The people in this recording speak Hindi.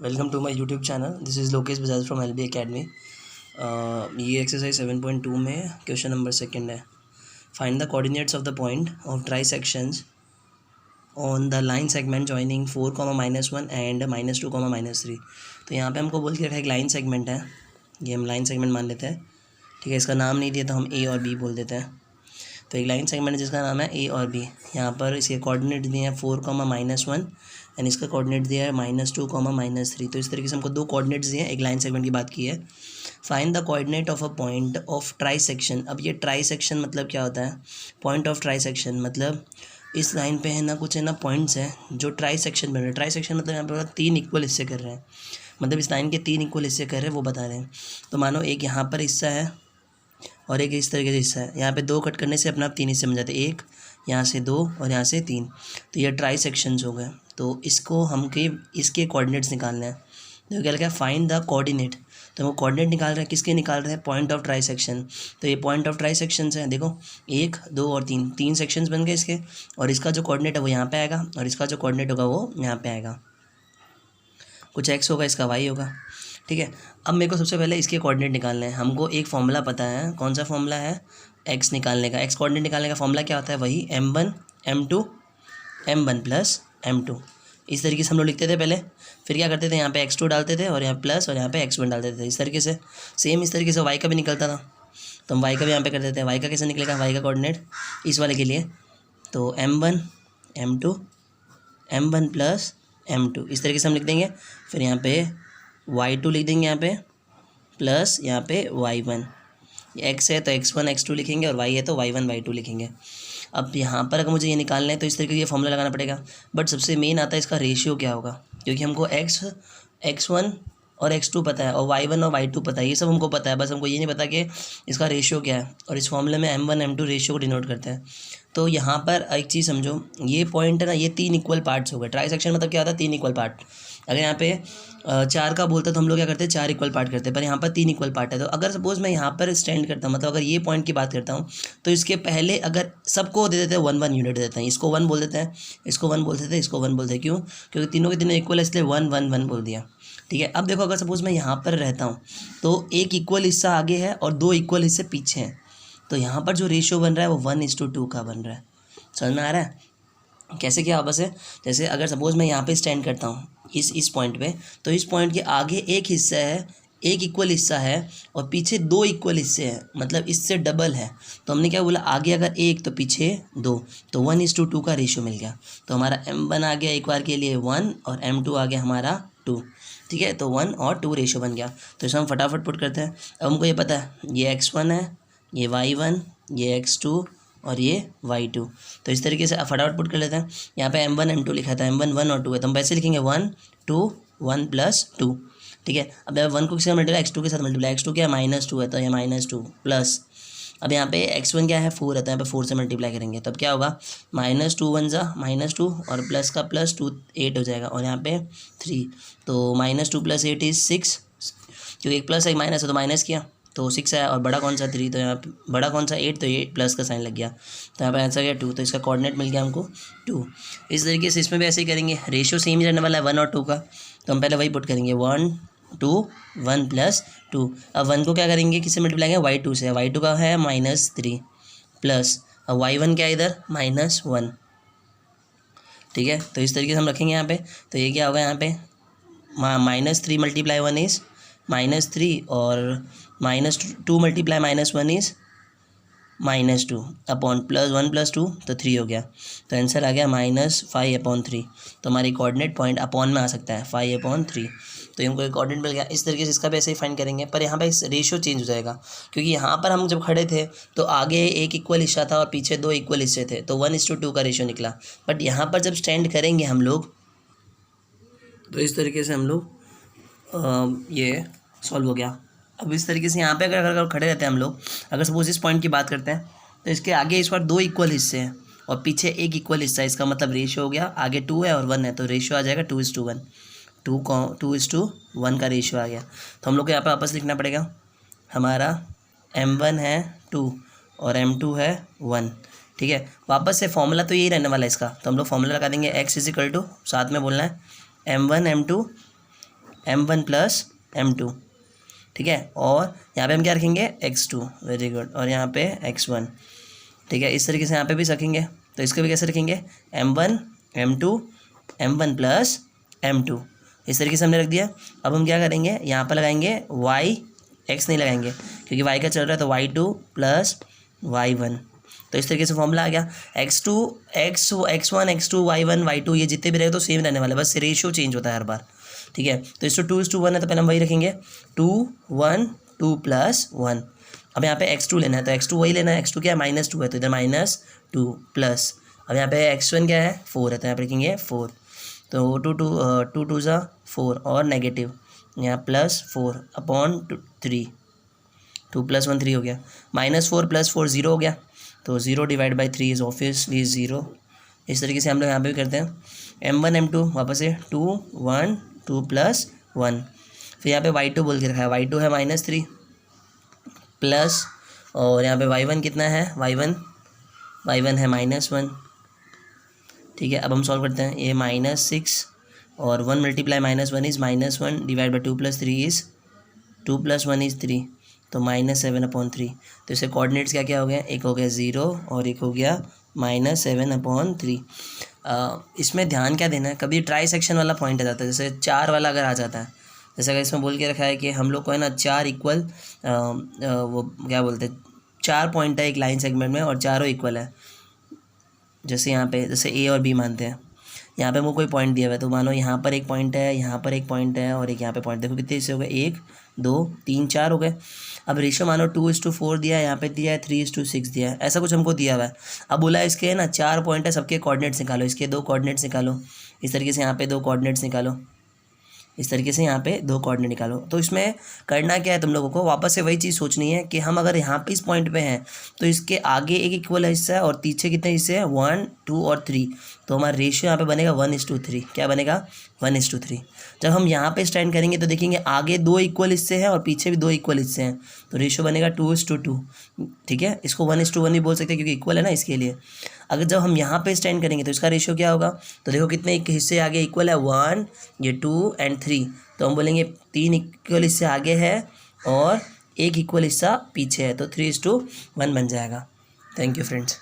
Welcome to my YouTube channel. This is Lokesh Bajaj from LB academy. ये एक्सरसाइज 7.2 में क्वेश्चन नंबर सेकंड है। Find the coordinates of the point of trisections on the line segment joining 4, -1 and -2, -3। तो यहाँ पे हमको बोल के रखा है एक लाइन सेगमेंट है, ये हम लाइन सेगमेंट मान लेते हैं। ठीक है, इसका नाम नहीं दिया तो हम ए और बी बोल देते हैं। तो एक लाइन सेगमेंट है जिसका नाम है ए और बी। यहाँ पर इसके कोऑर्डिनेट दिए हैं 4, -1 एंड इसका कोऑर्डिनेट दिया है -2, -3। तो इस तरीके से हमको दो कोऑर्डिनेट्स दिए हैं, एक लाइन सेगमेंट की बात की है। Find the coordinate of a point of try section. अब ये ट्राई सेक्शन मतलब क्या होता है? पॉइंट ऑफ ट्राई सेक्शन मतलब इस लाइन पे है ना कुछ है ना पॉइंट्स हैं जो ट्राई सेक्शन बन रहे हैं। ट्राई सेक्शन मतलब यहाँ पे 3 इक्वल हिस्से कर रहे हैं, मतलब इस लाइन के 3 इक्वल हिस्से कर रहे हैं, वो बता रहे हैं। तो मानो एक यहाँ पर हिस्सा है और एक इस तरीके से हिस्सा है। यहाँ पे 2 कट करने से अपने आप 3 हिस्से बन जाते हैं, एक यहाँ से 2 और यहाँ से 3। तो ये ट्राई सेक्शंस हो गए। तो इसको हमके इसके कोऑर्डिनेट्स निकालने हैं। देखो क्या लिखा है, फाइंड द कोऑर्डिनेट। तो वो कोऑर्डिनेट निकाल रहे हैं, किसके निकाल रहे हैं? Point of try section. तो ये पॉइंट ऑफ ट्राई सेक्शंस हैं। देखो 1, 2 और 3 सेक्शंस बन गए इसके, और इसका जो कोऑर्डिनेट है वो यहाँ पे आएगा और इसका जो कोऑर्डिनेट होगा वो यहाँ पे आएगा। कुछ एक्स होगा, इसका वाई होगा। ठीक है, अब मेरे को सबसे पहले इसके कोऑर्डिनेट निकालने हैं। हमको एक फॉर्मूला पता है, कौन सा फॉर्मूला है? एक्स निकालने का, एक्स कोऑर्डिनेट निकालने का फॉर्मूला क्या होता है? वही m1 m2 m1 plus m2। इस तरीके से हम लोग लिखते थे पहले। फिर क्या करते थे, यहाँ पे x2 डालते थे और यहाँ प्लस और यहाँ पे x1 डालते थे। इस तरीके से सेम इस तरीके से y का भी निकलता था, तो हम y का भी यहाँ पे कर देते हैं। y का कैसे निकलेगा? y का कोऑर्डिनेट इस वाले के लिए तो m1 m2 m1 plus m2 इस तरीके से हम लिख देंगे। फिर यहाँ पे y2 लिख देंगे, यहाँ पे प्लस यहाँ पे y1। x है तो x1 x2 लिखेंगे और y है तो y1 y2 लिखेंगे। अब यहाँ पर अगर मुझे ये निकालना है तो इस तरीके से ये फॉर्मूला लगाना पड़ेगा। बट सबसे मेन आता है इसका रेशियो क्या होगा, क्योंकि हमको x1 और x2 पता है और y1 और y2 पता है, ये सब हमको पता है। बस हमको ये नहीं पता कि इसका रेशियो क्या है, और इस फॉर्मूले में m1 m2 रेशियो को डिनोट करते हैं। तो यहाँ पर एक चीज़ समझो, ये पॉइंट है ना, ये 3 इक्वल पार्ट्स हो गए। ट्राई सेक्शन मतलब क्या होता है? 3 इक्वल पार्ट। अगर यहाँ पे 4 का बोलता तो हम लोग क्या करते हैं? 4 इक्वल पार्ट करते हैं, पर यहाँ पर 3 इक्वल पार्ट है। तो अगर सपोज मैं यहाँ पर स्टैंड करता हूँ, मतलब अगर ये पॉइंट की बात करता हूँ, तो इसके पहले अगर सबको दे देते हैं 1 1 यूनिट देते हैं। इसको 1 बोल देते हैं, इसको 1 बोल देते हैं, इसको 1 बोलते हैं। क्यों? क्योंकि तीनों के तीनों इक्वल है, इसलिए 1 1 1 बोल दिया। ठीक है, अब देखो अगर सपोज मैं यहाँ पर रहता हूँ तो एक इक्वल हिस्सा आगे है और 2 इक्वल हिस्से पीछे हैं। तो यहाँ पर जो रेशियो बन रहा है वो 1:2 का बन रहा है। समझ में आ रहा है कैसे क्या आपस है? जैसे अगर सपोज़ मैं यहाँ पे स्टैंड करता हूँ इस पॉइंट पे, तो इस पॉइंट के आगे एक हिस्सा है, एक इक्वल हिस्सा है और पीछे 2 इक्वल हिस्से हैं, मतलब इससे डबल है। तो हमने क्या बोला, आगे अगर 1 तो पीछे 2, तो 1:2 का रेशियो मिल गया। तो हमारा m1 आ गया एक बार के लिए 1 और m2 आ गया हमारा 2। ठीक है, तो 1 और 2 रेशियो बन गया। तो इसे हम फटाफट पुट करते हैं। अब हमको ये पता है ये x1 है, ये y1, ये x2 और ये y2। तो इस तरीके से फटाफट पुट कर लेते हैं। यहाँ पे m1 m2 लिखा था, m1 1 और 2 है, तो हम वैसे लिखेंगे 1 2 1 प्लस 2। ठीक है, अब 1 को किसी का मल्टीप्लाई x2 के साथ मल्टीप्लाई, x2 क्या है? -2 है, तो ये -2 प्लस। अब यहाँ पे x1 क्या है? 4 है, तो यहाँ पे 4 से मल्टीप्लाई करेंगे, तब क्या होगा? -2 1 जा -2 और प्लस का प्लस 2 8 हो जाएगा, और यहाँ पे 3। तो -2 + 8 = 6, क्योंकि एक प्लस एक माइनस है तो माइनस किया तो 6 है, और बड़ा कौन सा 3, तो यहाँ पे बड़ा कौन सा 8, तो ये प्लस का साइन लग गया। तो यहाँ पे आंसर गया 2, तो इसका कोऑर्डिनेट मिल गया हमको 2। इस तरीके से इसमें भी ऐसे ही करेंगे, रेशियो सेम ही रहने वाला है 1 और 2 का, तो हम पहले वही पुट करेंगे 1 2 1 + 2। अब 1 को क्या करेंगे, किससे मल्टीप्लाई करेंगे? y2 से। y2 का है -3 प्लस, अब y1 क्या है इधर? -1। ठीक है, तो इस तरीके से हम रखेंगे यहाँ पे। तो ये क्या होगा यहाँ पे, -3 × 1 इज़ -3 और -2 × -1 इज़ -2 अपॉन +1 + 2 तो 3 हो गया। तो आंसर आ गया -5/3। तो हमारी कोऑर्डिनेट पॉइंट अपॉन में आ सकता है 5/3। तो हमको एक कोऑर्डिनेट मिल गया। इस तरीके से इसका भी ऐसे ही फाइंड करेंगे, पर यहाँ पे इस रेशियो चेंज हो जाएगा, क्योंकि यहाँ पर हम जब खड़े थे तो आगे एक इक्वल हिस्सा था और पीछे 2 इक्वल हिस्से थे, तो 1:2 का रेशियो निकला। बट यहाँ पर जब स्टैंड करेंगे हम लोग, तो इस तरीके से हम लोग ये सॉल्व हो गया। अब इस तरीके से यहाँ पे अगर खड़े रहते हैं हम लोग, अगर सपोज इस पॉइंट की बात करते हैं, तो इसके आगे इस बार 2 इक्वल हिस्से हैं और पीछे एक इक्वल हिस्सा है, इसका मतलब रेशियो हो गया, आगे 2 है और 1 है, तो रेशियो आ जाएगा 2:1। 2:1 का रेशियो आ गया। तो हम लोग को यहाँ पर वापस लिखना पड़ेगा, हमारा m1 है 2 और m2 है 1। ठीक है, वापस से फॉर्मूला तो यही रहने वाला है इसका, तो हम लोग फॉर्मूला लगा देंगे x = साथ में बोलना है m1 m2 m1 plus m2, ठीक है। और यहाँ पे हम क्या रखेंगे x2, वेरी गुड, और यहाँ पे x1, ठीक है। इस तरीके से यहाँ पे भी रखेंगे, तो इसको भी कैसे रखेंगे, m1 m2 m1 plus m2, इस तरीके से हमने रख दिया। अब हम क्या करेंगे, यहाँ पर लगाएंगे y, x नहीं लगाएंगे क्योंकि y का चल रहा है, तो y2 प्लस y1, तो इस तरीके से फॉर्मूला आ गया। x1 x2 y1 y2 ये जितने भी रहे तो सेम रहने वाले, बस रेशियो चेंज होता है हर बार, ठीक है। तो इस 2:1 है, तो पहले हम वही रखेंगे 2 1 2 प्लस 1। अब यहाँ पे x2 लेना है, तो x2 वही लेना है, x2 क्या है, -2 है, तो इधर -2 प्लस, अब यहाँ पे x1 क्या है, 4 है, तो यहाँ पे लिखेंगे 4, तो 2 2 ज़ा 4 और नेगेटिव यहाँ +4 अपॉन 3, 2 + 1 3 हो गया, -4 + 4 0 हो गया, तो 0 डिवाइड बाई 3 इज़ ऑब्वियसली 0। इस तरीके से हम लोग यहाँ पे भी करते हैं। m1 m2 वापस से 2 1 2 + 1, फिर यहाँ पे y2 बोल के रखा है, y2 है -3 प्लस, और यहाँ पे y1 कितना है, y1 है -1, ठीक है। अब हम सॉल्व करते हैं, ये -6 और 1 × -1 is -1 divide by 2 + 3 is 2 + 1 is 3, तो -7/3। तो इससे कोऑर्डिनेट्स क्या क्या हो गए, एक हो गया 0 और एक हो गया -7/3। इसमें ध्यान क्या देना है, कभी ट्राई सेक्शन वाला पॉइंट आ जाता है, जैसे 4 वाला अगर आ जाता है, जैसे अगर इसमें बोल के रखा है कि हम लोग को है ना 4 इक्वल वो क्या बोलते हैं, 4 पॉइंट है एक लाइन सेगमेंट में और चारों इक्वल है, जैसे यहाँ पे जैसे ए और बी मानते हैं, यहाँ पे हमको कोई पॉइंट दिया हुआ है, तो मानो यहाँ पर एक पॉइंट है, यहाँ पर एक पॉइंट है और एक यहाँ पे पॉइंट, देखो कितने हिस्से हो गए, 1 2 3 4 हो गए। अब रेशियो मानो 2:4 दिया है, यहाँ पे दिया है 3:6 दिया है, ऐसा कुछ हमको दिया हुआ है। अब बोला है इसके ना 4 पॉइंट है, सबके कोऑर्डिनेट्स निकालो, इसके 2 कोऑर्डिनेट्स निकालो, इस तरीके से यहाँ पे 2 कोऑर्डिनेट्स निकालो, इस तरीके से यहाँ पे 2 कोऑर्डिनेट निकालो। तो इसमें करना क्या है, तुम लोगों को वापस से वही चीज़ सोचनी है कि हम अगर यहाँ पे इस पॉइंट पे हैं तो इसके आगे एक इक्वल हिस्सा है और पीछे कितने हिस्से हैं, 1 2 और 3, तो हमारा रेशियो यहाँ पे बनेगा 1:3। क्या बनेगा, 1:3। जब हम यहाँ पे स्टैंड करेंगे तो देखेंगे आगे 2 इक्वल हिस्से हैं और पीछे भी 2 इक्वल हिस्से हैं, तो रेशियो बनेगा 2:2, ठीक है। इसको 1:1 भी बोल सकते हैं क्योंकि इक्वल है ना, इसके लिए। अगर जब हम यहाँ पे स्टैंड करेंगे तो इसका रेशियो क्या होगा, तो देखो कितने हिस्से आगे इक्वल है, 1 ये 2 एंड 3, तो हम बोलेंगे 3 इक्वल हिस्से आगे है और 1 इक्वल हिस्सा पीछे है, तो 3:1 बन जाएगा। Thank you friends.